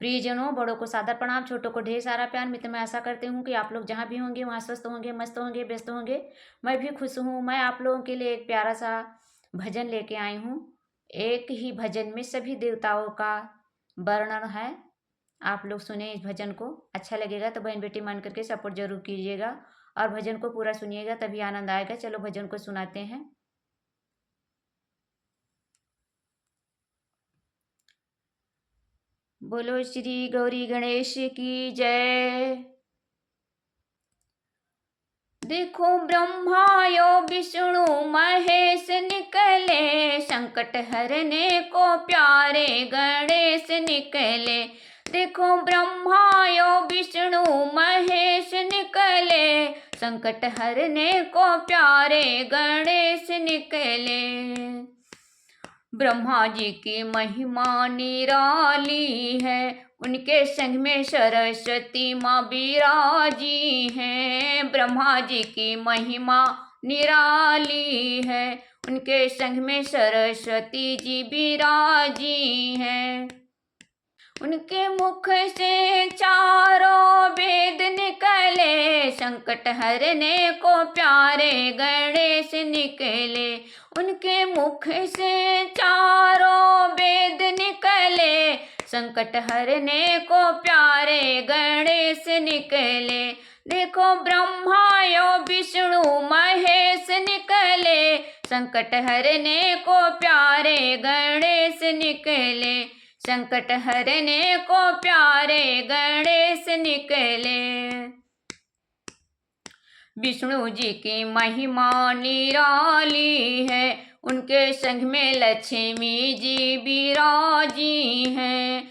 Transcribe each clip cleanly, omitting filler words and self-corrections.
प्रियजनों, बड़ों को सादर प्रणाम, छोटों को ढेर सारा प्यार। मित्र, मैं आशा करती हूँ कि आप लोग जहाँ भी होंगे वहाँ स्वस्थ होंगे, मस्त होंगे, व्यस्त होंगे। मैं भी खुश हूँ। मैं आप लोगों के लिए एक प्यारा सा भजन लेके आई हूँ। एक ही भजन में सभी देवताओं का वर्णन है। आप लोग सुने इस भजन को। अच्छा लगेगा तो बहन बेटी मान करके सपोर्ट जरूर कीजिएगा और भजन को पूरा सुनिएगा, तभी आनंद आएगा। चलो भजन को सुनाते हैं। बोलो श्री गौरी गणेश की जय। देखो ब्रह्मायो विष्णु महेश निकले, संकट हरने को प्यारे गणेश निकले। देखो ब्रह्मायो विष्णु महेश निकले, संकट हरने को प्यारे गणेश निकले। ब्रह्मा जी की महिमा निराली है, उनके संग में सरस्वती माँ विराजी हैं। ब्रह्मा जी की महिमा निराली है, उनके संग में सरस्वती जी विराजी हैं। उनके मुख से चारों वेद निकले, संकट हरने को प्यारे गणेश निकले। उनके मुख से चारों वेद निकले, संकट हरने को प्यारे गणेश निकले। देखो ब्रह्मायो विष्णु महेश निकले, संकट हरने को प्यारे गणेश निकले। संकट हरने को प्यारे गणेश निकले। विष्णु जी की महिमा निराली है, उनके संग में लक्ष्मी जी विराजी हैं।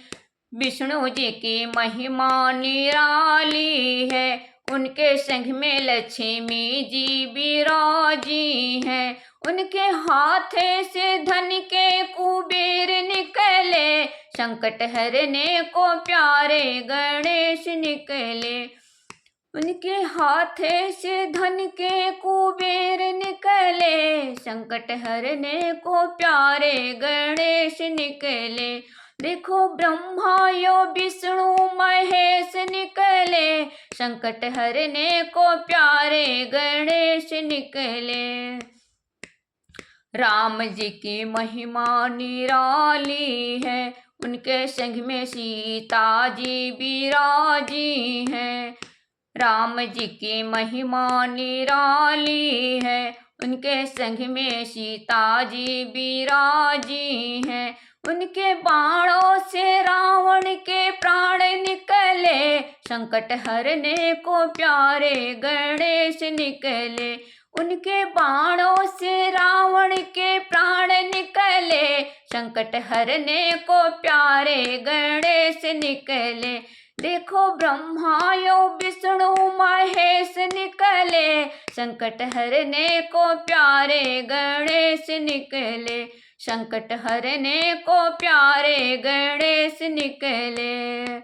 विष्णु जी की महिमा निराली है, उनके संग में लक्ष्मी जी विराजी हैं। उनके हाथ से धन के कुबेर निकले, संकट हरने को प्यारे गणेश निकले। उनके हाथ से धन के कुबेर निकले, संकट हरने को प्यारे गणेश निकले। देखो ब्रह्मायो विष्णु महेश निकले, संकट हरने को प्यारे गणेश निकले। राम जी की महिमा निराली है, उनके संग में सीता जी विराजी हैं। राम जी की महिमा निराली है, उनके संग में सीता जी विराजी हैं। उनके बाणों से रावण के प्राण निकले, संकट हरने को प्यारे गणेश निकले। उनके बाणों से रावण के प्राण निकले, संकट हरने को प्यारे गणेश निकले। देखो ब्रह्मायो विष्णु महेश निकले, संकट हरने को प्यारे गणेश निकले। संकट हरने को प्यारे गणेश निकले।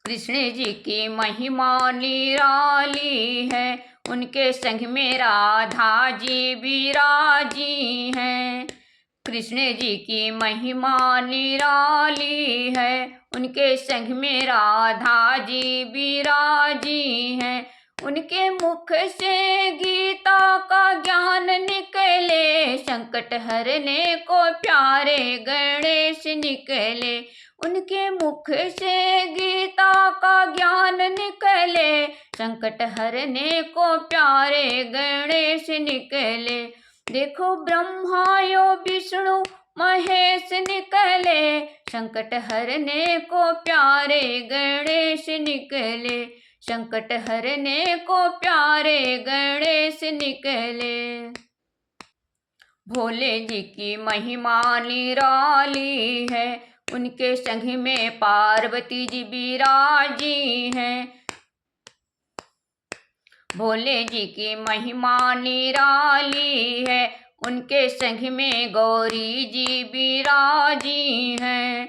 कृष्ण जी की महिमा निराली है, उनके संग में राधा जी विराजी हैं। कृष्ण जी की महिमा निराली है, उनके संग में राधा जी विराजी हैं। उनके मुख से गीता का ज्ञान निकले, संकट हरने को प्यारे गणेश निकले। उनके मुख से गीता का ज्ञान निकले, संकट हरने को प्यारे गणेश निकले। देखो ब्रह्मायो विष्णु महेश निकले, संकट हरने को प्यारे गणेश निकले। संकट हरने को प्यारे गणेश निकले। भोले जी की महिमा निराली है, उनके संग में पार्वती जी विराजी हैं। भोले जी की महिमा निराली है, उनके संग में गौरी जी विराजी हैं।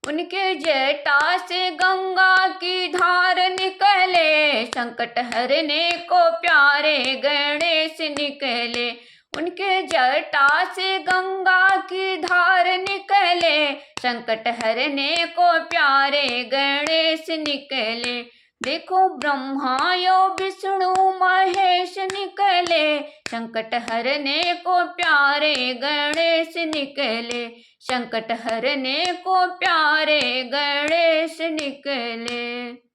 उनके जटा से गंगा की धार निकले, संकट हरने को प्यारे गणेश निकले। उनके जटा से गंगा की धार निकले, संकट हरने को प्यारे गणेश निकले। देखो ब्रह्मा यो विष्णु महेश निकले, संकट हरने को प्यारे गणेश निकले, संकट हरने को प्यारे गणेश निकले।